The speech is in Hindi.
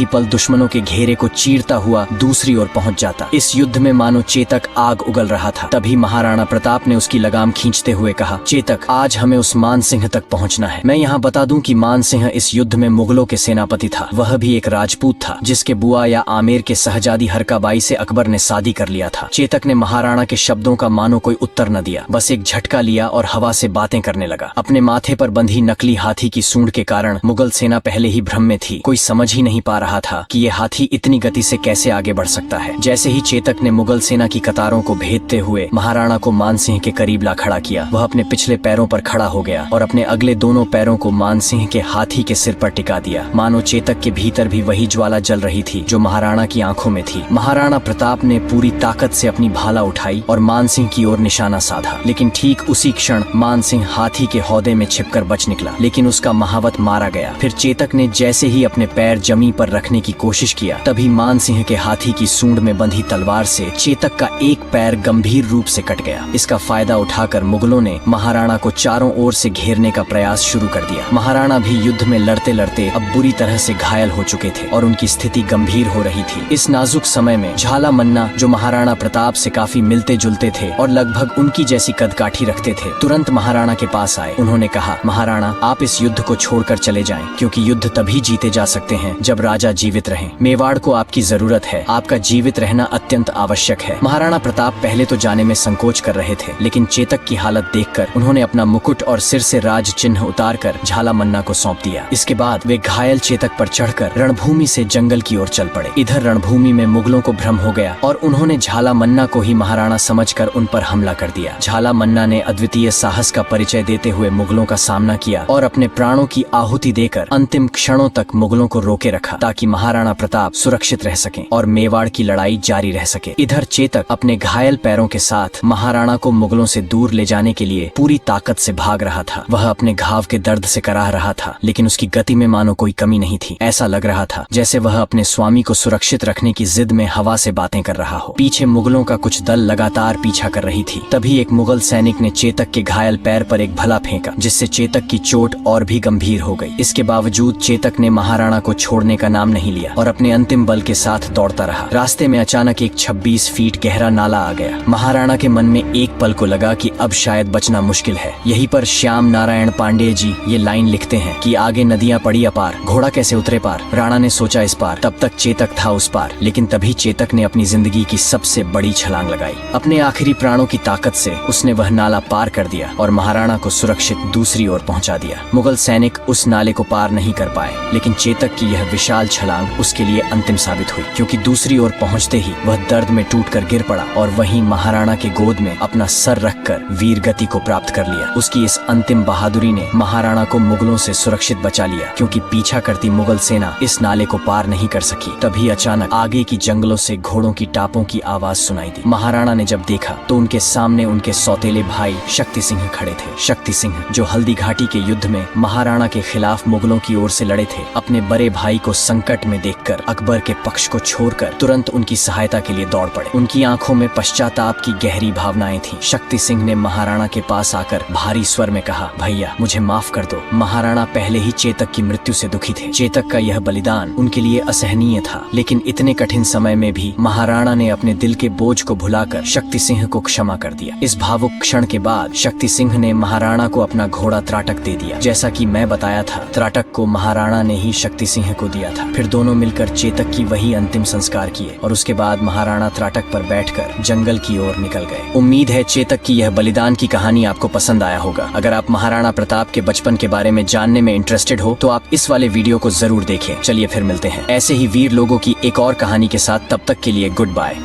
ही पल दुश्मनों के घेरे को चीरता हुआ दूसरी ओर पहुंच जाता। इस युद्ध में मानो चेतक आग उगल रहा था। तभी महाराणा प्रताप ने उसकी लगाम खींचते हुए कहा, चेतक, आज हमें उस मान सिंह तक पहुंचना है। मैं यहाँ बता दूं कि मान सिंह इस युद्ध में मुगलों के सेनापति था। वह भी एक राजपूत था जिसके बुआ या आमेर के सहजादी हरकाबाई से अकबर ने शादी कर लिया था। चेतक ने महाराणा के शब्दों का मानो कोई उत्तर न दिया, बस एक झटका लिया और हवा से बातें करने लगा। अपने माथे पर बंधी नकली हाथी की सूंड के कारण मुगल सेना पहले ही भ्रम में थी। कोई समझ ही नहीं पा रहा था कि ये हाथी इतनी गति से कैसे आगे बढ़ सकता है। जैसे ही चेतक ने मुगल सेना की कतारों को भेदते हुए महाराणा को मान सिंह के करीब ला खड़ा किया, वह अपने पिछले पैरों पर खड़ा हो गया और अपने अगले दोनों पैरों को मान सिंह के हाथी के सिर पर टिका दिया। मानो चेतक के भीतर भी वही ज्वाला जल रही थी जो महाराणा की आंखों में थी। महाराणा प्रताप ने पूरी ताकत से अपनी भाला उठाई और मान सिंह की ओर निशाना साधा, लेकिन ठीक उसी क्षण मान सिंह हाथी के हौदे में छिपकर बच निकला, लेकिन उसका महावत मारा गया। फिर चेतक ने जैसे ही अपने पैर जमीन पर रखने की कोशिश किया, तभी मान सिंह के हाथी की सूंड में बंधी तलवार से चेतक का एक पैर गंभीर रूप से कट गया। इसका फायदा उठाकर मुगलों ने महाराणा को चारों ओर से घेरने का प्रयास शुरू कर दिया। महाराणा भी युद्ध में लड़ते लड़ते अब बुरी तरह से घायल हो चुके थे और उनकी स्थिति गंभीर हो रही थी। इस नाजुक समय में झाला मन्ना, जो महाराणा प्रताप से काफी मिलते जुलते थे और लगभग उनकी जैसी कदकाठी रखते थे, तुरंत महाराणा के पास आए। उन्होंने कहा, महाराणा, आप इस युद्ध को छोड़कर चले जाएं, क्योंकि युद्ध तभी जीते जा सकते हैं जब राजा जीवित रहें। मेवाड़ को आपकी जरूरत है, आपका जीवित रहना अत्यंत आवश्यक है। महाराणा प्रताप पहले तो जाने में संकोच कर रहे थे, लेकिन चेतक की हालत देखकर उन्होंने अपना मुकुट और सिर से राज चिन्ह उतारकर झाला मन्ना को सौंप दिया। इसके बाद वे घायल चेतक पर चढ़कर रणभूमि से जंगल की ओर चल पड़े। इधर रणभूमि में मुगलों को भ्रम हो गया और उन्होंने झाला मन्ना को ही महाराणा समझकर उन पर हमला कर दिया। झाला मन्ना ने अद्वितीय साहस का परिचय देते हुए मुगलों का सामना किया और अपने प्राणों की आहुति देकर अंतिम क्षणों तक मुगलों को रोके रखा, ताकि महाराणा प्रताप सुरक्षित रह सकें और मेवाड़ की लड़ाई जारी रह सके। इधर चेतक अपने घायल पैरों के साथ महाराणा को मुगलों से दूर ले जाने के लिए पूरी ताकत से भाग रहा था। वह अपने घाव के दर्द से कराह रहा था, लेकिन उसकी गति में मानो कोई कमी नहीं थी। ऐसा लग रहा था जैसे वह अपने स्वामी को सुरक्षित रखने की जिद में हवा से बातें कर रहा हो। पीछे मुगलों का कुछ दल लगातार पीछा कर रही थी। तभी एक मुगल सैनिक ने चेतक के घायल पैर पर एक भला फेंका, जिससे चेतक की चोट और भी गंभीर हो गई। इसके बावजूद चेतक ने महाराणा को छोड़ने का नाम नहीं लिया और अपने अंतिम बल के साथ दौड़ता रहा। रास्ते में अचानक एक 26 फीट गहरा नाला आ गया। महाराणा के मन में एक पल को लगा कि अब शायद बचना मुश्किल है। यहीं पर श्याम नारायण पांडेय जी ये लाइन लिखते हैं कि आगे नदियां पड़ी अपार, घोड़ा कैसे उतरे पार। राणा ने सोचा इस पार, तब तक चेतक था उस पार, लेकिन तभी चेतक ने अपनी जिंदगी की सबसे बड़ी छलांग लगाई। अपने आखिरी प्राणों की ताकत से उसने वह नाला पार कर दिया और महाराणा को सुरक्षित दूसरी ओर पहुंचा दिया। मुगल सैनिक उस नाले को पार नहीं कर पाए, लेकिन चेतक की यह विशाल छलांग उसके लिए अंतिम साबित हुई, क्योंकि दूसरी ओर पहुंचते ही वह दर्द में टूटकर गिर पड़ा और वहीं महाराणा के गोद में अपना सर रखकर वीर गति को प्राप्त कर लिया। उसकी इस अंतिम बहादुरी ने महाराणा को मुगलों से सुरक्षित बचा लिया, क्योंकि पीछा करती मुगल सेना इस नाले को पार नहीं कर सकी। तभी अचानक आगे की जंगलों से घोड़ों की टापों की आवाज सुनाई दी। महाराणा ने जब देखा तो उनके सामने उनके सौतेले भाई शक्ति सिंह खड़े थे। शक्ति सिंह, जो हल्दी घाटी के युद्ध में महाराणा के खिलाफ मुगलों की ओर से लड़े थे, अपने बड़े भाई को संकट में देखकर अकबर के पक्ष को छोड़कर तुरंत उनकी सहायता के लिए दौड़ पड़े। उनकी आंखों में पश्चाताप की गहरी भावनाएं थी। शक्ति सिंह ने महाराणा के पास आकर भारी स्वर में कहा, भैया मुझे माफ कर दो। महाराणा पहले ही चेतक की मृत्यु से दुखी थे। चेतक का यह बलिदान उनके लिए असहनीय था, लेकिन इतने कठिन समय में भी महाराणा ने अपने दिल के बोझ को भुलाकर शक्ति सिंह को क्षमा कर दिया। इस भावुक क्षण के बाद शक्ति सिंह ने महाराणा को अपना घोड़ा त्राटक दे दिया। जैसा कि मैं बताया था, त्राटक को महाराणा ने ही शक्ति सिंह को दिया था। फिर दोनों मिलकर चेतक की वही अंतिम संस्कार किए और उसके बाद महाराणा त्राटक पर बैठकर जंगल की ओर निकल गए। उम्मीद है चेतक की यह बलिदान की कहानी आपको पसंद आया होगा। अगर आप महाराणा प्रताप के बचपन के बारे में जानने में इंटरेस्टेड हो तो आप इस वाले वीडियो को जरूर देखें। चलिए फिर मिलते हैं ऐसे ही वीर लोगों की एक और कहानी के साथ। तब तक के लिए गुड बाय।